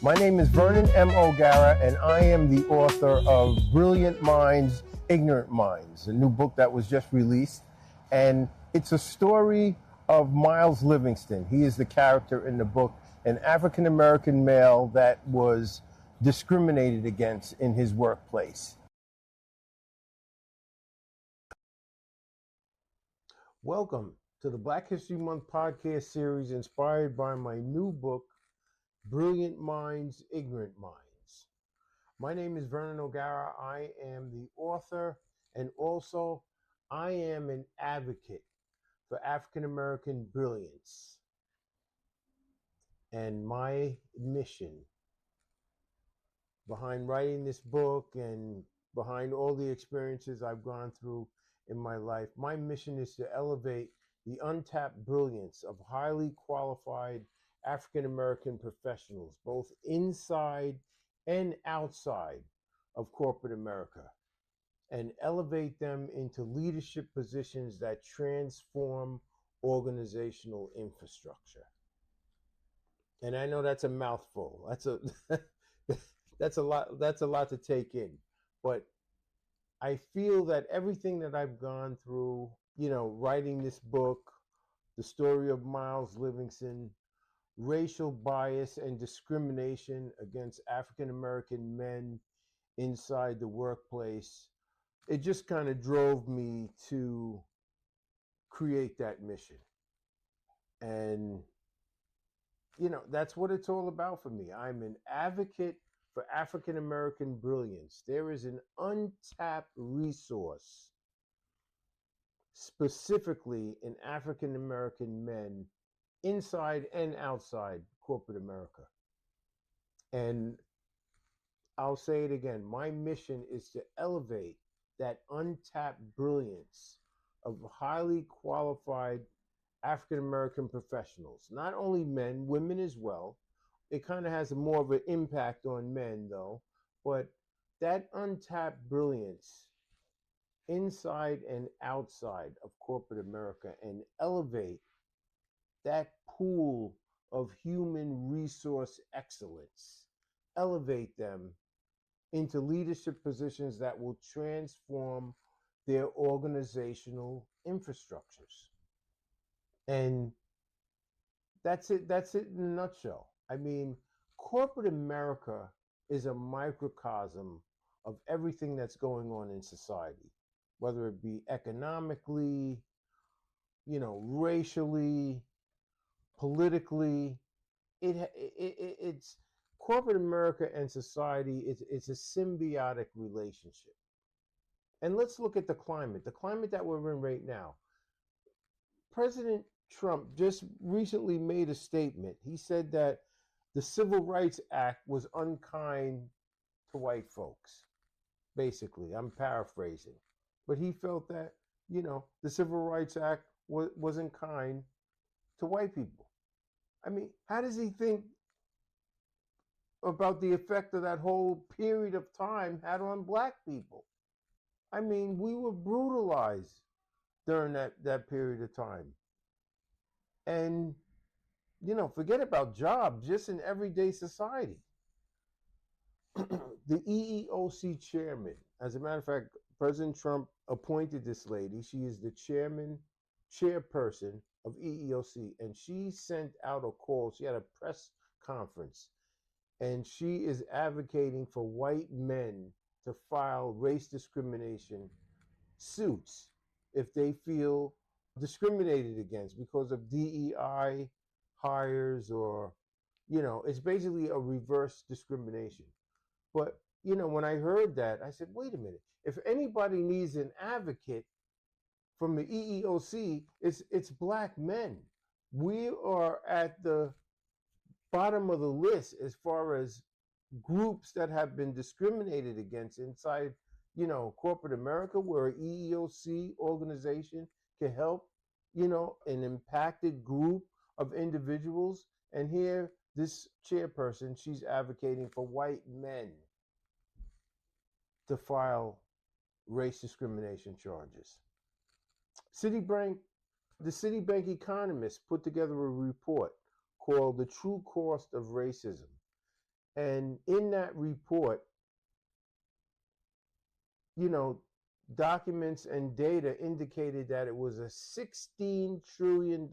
My name is Vernon M. O'Gara, and I am the author of Brilliant Minds, Ignorant Minds, a new book that was just released. And it's a story of Miles Livingston. He is the character in the book, an African-American male that was discriminated against in his workplace. Welcome to the Black History Month podcast series inspired by my new book, Brilliant Minds, Ignorant Minds. My name is Vernon O'Gara. I am the author, and also I am an advocate for African American brilliance. And my mission behind writing this book and behind all the experiences I've gone through in my life, my mission is to elevate the untapped brilliance of highly qualified African American professionals, both inside and outside of corporate America, and elevate them into leadership positions that transform organizational infrastructure. And I know that's a mouthful. That's a lot to take in. But I feel that everything that I've gone through, writing this book, the story of Miles Livingston, racial bias and discrimination against African American men inside the workplace, it just kind of drove me to create that mission. And, that's what it's all about for me. I'm an advocate for African American brilliance. There is an untapped resource specifically in African American men inside and outside corporate America. And I'll say it again, my mission is to elevate that untapped brilliance of highly qualified African American professionals, not only men, women as well. It kind of has more of an impact on men though, but that untapped brilliance inside and outside of corporate America, and elevate that pool of human resource excellence, elevate them into leadership positions that will transform their organizational infrastructures. And that's it in a nutshell. I mean, corporate America is a microcosm of everything that's going on in society, whether it be economically, racially, politically. It's corporate America and society. It's a symbiotic relationship. And let's look at the climate that we're in right now. President Trump just recently made a statement. He said that the Civil Rights Act was unkind to white folks. Basically, I'm paraphrasing. But he felt that, the Civil Rights Act wasn't kind to white people. I mean, how does he think about the effect of that whole period of time had on black people? I mean, we were brutalized during that period of time. And, forget about jobs, just in everyday society. The EEOC chairman, as a matter of fact, President Trump appointed this lady. She is the chairperson of EEOC, and she sent out a call. She had a press conference, and she is advocating for white men to file race discrimination suits if they feel discriminated against because of DEI hires, or, it's basically a reverse discrimination. But, when I heard that, I said, wait a minute. If anybody needs an advocate from the EEOC, it's black men. We are at the bottom of the list as far as groups that have been discriminated against inside, corporate America, where an EEOC organization can help, an impacted group of individuals. And here, this chairperson, she's advocating for white men to file race discrimination charges. The Citibank economists put together a report called The True Cost of Racism. And in that report, documents and data indicated that it was a $16 trillion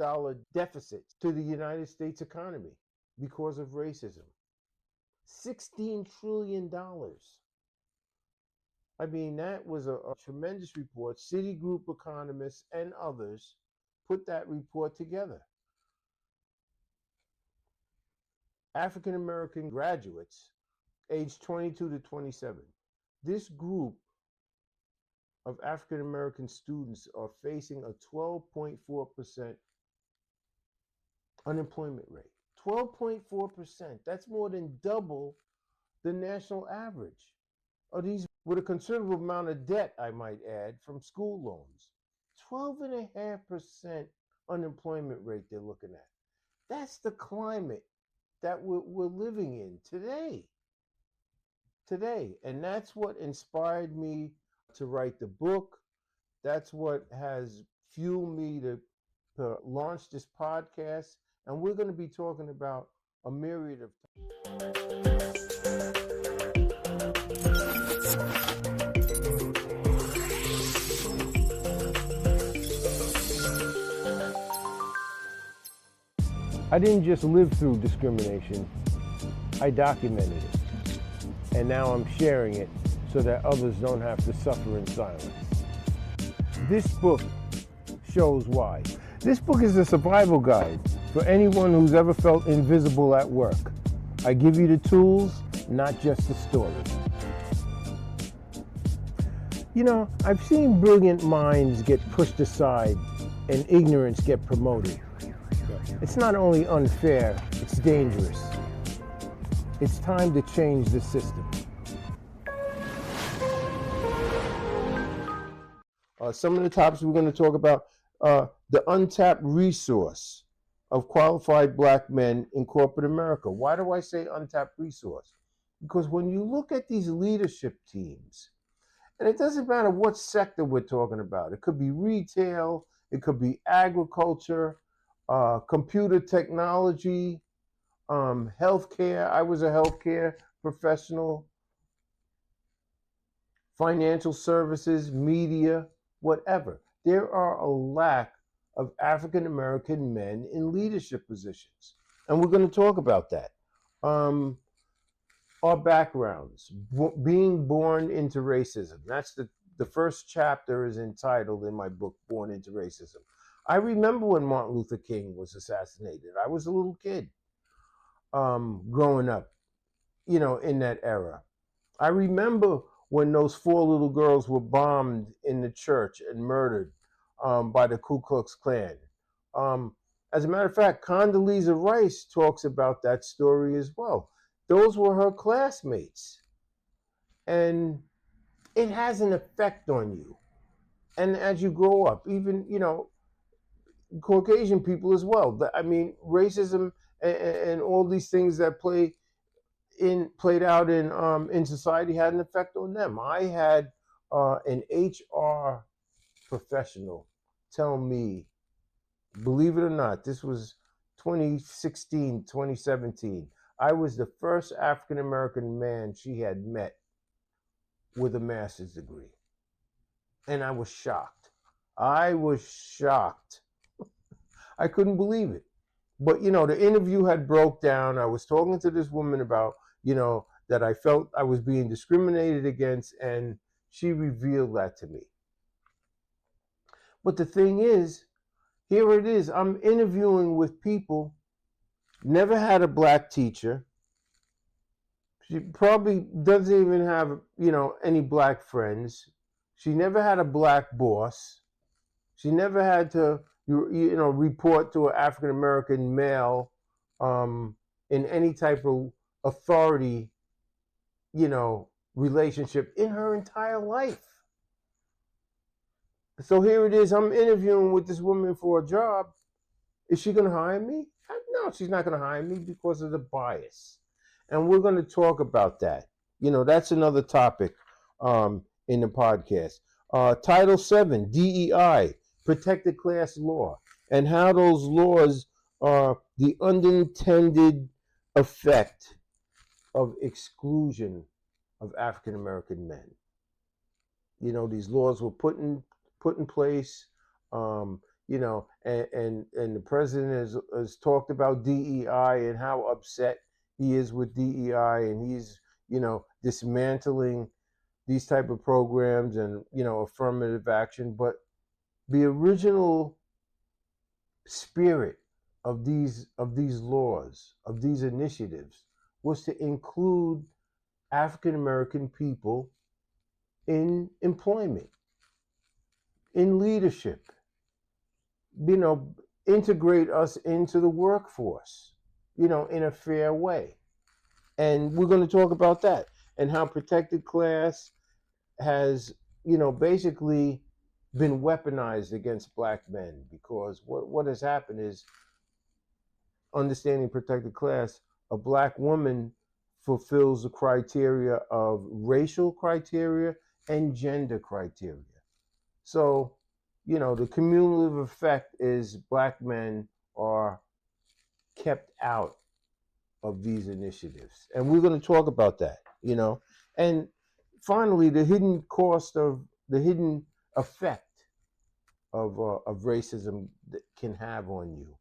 deficit to the United States economy because of racism. $16 trillion. I mean, that was a tremendous report. Citigroup economists and others put that report together. African American graduates, aged 22 to 27. This group of African American students are facing a 12.4% unemployment rate. 12.4%. That's more than double the national average. These with a considerable amount of debt, I might add, from school loans. 12.5% unemployment rate they're looking at. That's the climate that we're living in today. And that's what inspired me to write the book. That's what has fueled me to launch this podcast. And we're going to be talking about a myriad of I didn't just live through discrimination, I documented it. And now I'm sharing it so that others don't have to suffer in silence. This book shows why. This book is a survival guide for anyone who's ever felt invisible at work. I give you the tools, not just the story. I've seen brilliant minds get pushed aside and ignorance get promoted. It's not only unfair, it's dangerous. It's time to change the system. Some of the topics we're going to talk about, the untapped resource of qualified black men in corporate America. Why do I say untapped resource? Because when you look at these leadership teams, and it doesn't matter what sector we're talking about, it could be retail, it could be agriculture, computer technology, healthcare. I was a healthcare professional, financial services, media, whatever. There are a lack of African American men in leadership positions. And we're going to talk about that. Our backgrounds, being born into racism. That's the first chapter is entitled in my book, Born into Racism. I remember when Martin Luther King was assassinated. I was a little kid growing up, in that era. I remember when those 4 little girls were bombed in the church and murdered by the Ku Klux Klan. As a matter of fact, Condoleezza Rice talks about that story as well. Those were her classmates. And it has an effect on you. And as you grow up, even, Caucasian people as well. I mean, racism and all these things that played out in society had an effect on them. I had an HR professional tell me, believe it or not, this was 2016, 2017. I was the first African American man she had met with a master's degree. And I was shocked. I couldn't believe it. But, the interview had broke down. I was talking to this woman about, that I felt I was being discriminated against, and she revealed that to me. But the thing is, here it is. I'm interviewing with people, never had a black teacher. She probably doesn't even have, any black friends. She never had a black boss. She never had to report to an African American male in any type of authority, relationship in her entire life. So here it is. I'm interviewing with this woman for a job. Is she going to hire me? No, she's not going to hire me because of the bias. And we're going to talk about that. That's another topic in the podcast. Title 7, DEI, protected class law, and how those laws are the unintended effect of exclusion of African American men. You know, these laws were put in place. You know, and the president has talked about DEI and how upset he is with DEI, and he's, you know, dismantling these type of programs and, you know, affirmative action. But the original spirit of these laws, of these initiatives, was to include African American people in employment, in leadership, you know, integrate us into the workforce, you know, in a fair way. And we're going to talk about that and how protected class has, you know, basically been weaponized against black men, because what has happened is, understanding protected class, a black woman fulfills the criteria of racial criteria and gender criteria. So, you know, the cumulative effect is black men are kept out of these initiatives. And we're going to talk about that, you know. And finally, the hidden effect of racism that can have on you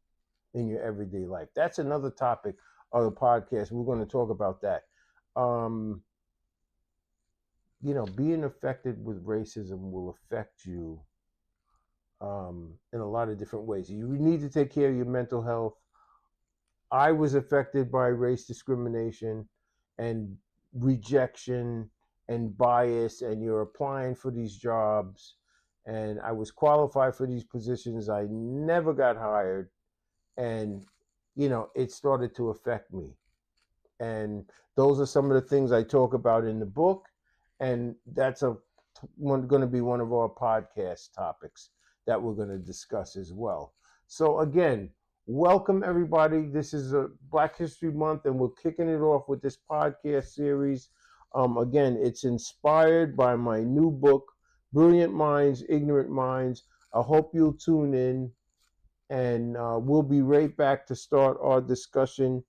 in your everyday life. That's another topic of the podcast. We're going to talk about that. You know, being affected with racism will affect you in a lot of different ways. You need to take care of your mental health. I was affected by race discrimination and rejection and bias, and you're applying for these jobs, and I was qualified for these positions. I never got hired, and, you know, it started to affect me. And those are some of the things I talk about in the book, and that's going to be one of our podcast topics that we're going to discuss as well. So again, welcome everybody. This is a Black History Month, and we're kicking it off with this podcast series. Again, it's inspired by my new book, Brilliant Minds, Ignorant Minds. I hope you'll tune in, and we'll be right back to start our discussion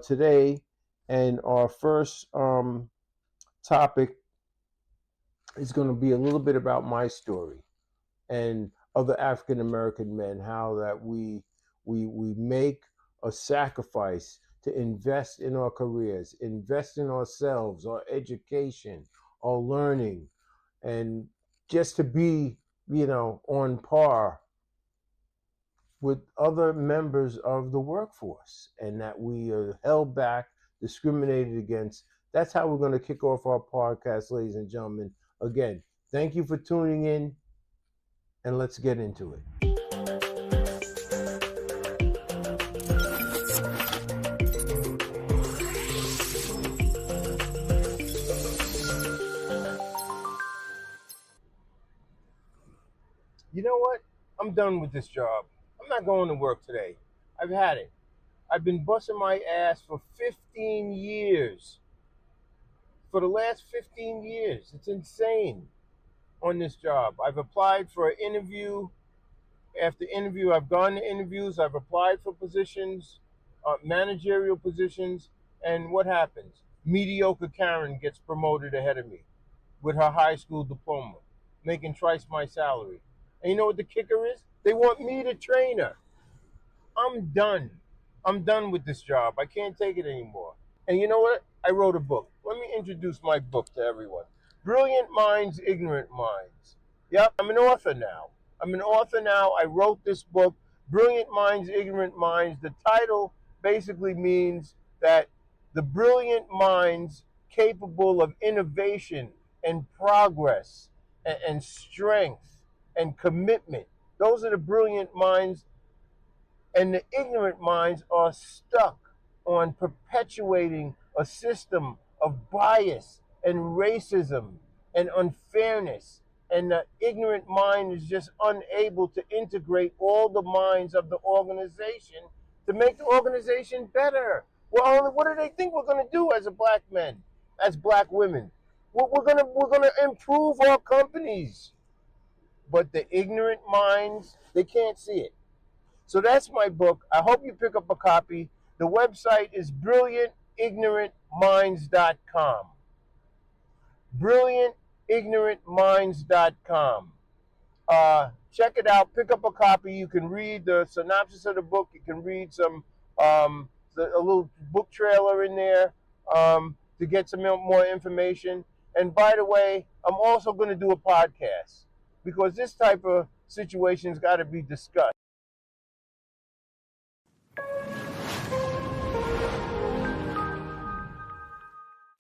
today. And our first topic is going to be a little bit about my story and other African American men, how that we make a sacrifice to invest in our careers, invest in ourselves, our education, our learning, and just to be, you know, on par with other members of the workforce, and that we are held back, discriminated against. That's how we're going to kick off our podcast, ladies and gentlemen. Again, thank you for tuning in, and let's get into it. You know what? I'm done with this job. I'm not going to work today. I've had it. I've been busting my ass for 15 years. For the last 15 years. It's insane on this job. I've applied for an interview. After interview, I've gone to interviews. I've applied for positions, managerial positions. And what happens? Mediocre Karen gets promoted ahead of me with her high school diploma, making twice my salary. And you know what the kicker is? They want me to train her. I'm done. I'm done with this job. I can't take it anymore. And you know what? I wrote a book. Let me introduce my book to everyone. Brilliant Minds, Ignorant Minds. Yep, I'm an author now. I wrote this book, Brilliant Minds, Ignorant Minds. The title basically means that the brilliant minds capable of innovation and progress and strength and commitment, those are the brilliant minds. And the ignorant minds are stuck on perpetuating a system of bias and racism and unfairness. And the ignorant mind is just unable to integrate all the minds of the organization to make the organization better. Well, what do they think we're going to do as a black men, as black women? We're gonna improve our companies. But the ignorant minds, they can't see it. So that's my book. I hope you pick up a copy. The website is Brilliant Ignorant brilliantignorantminds.com. brilliantignorantminds.com. Check it out. Pick up a copy. You can read the synopsis of the book. You can read a little book trailer in there to get some more information. And by the way, I'm also going to do a podcast because this type of situation's got to be discussed.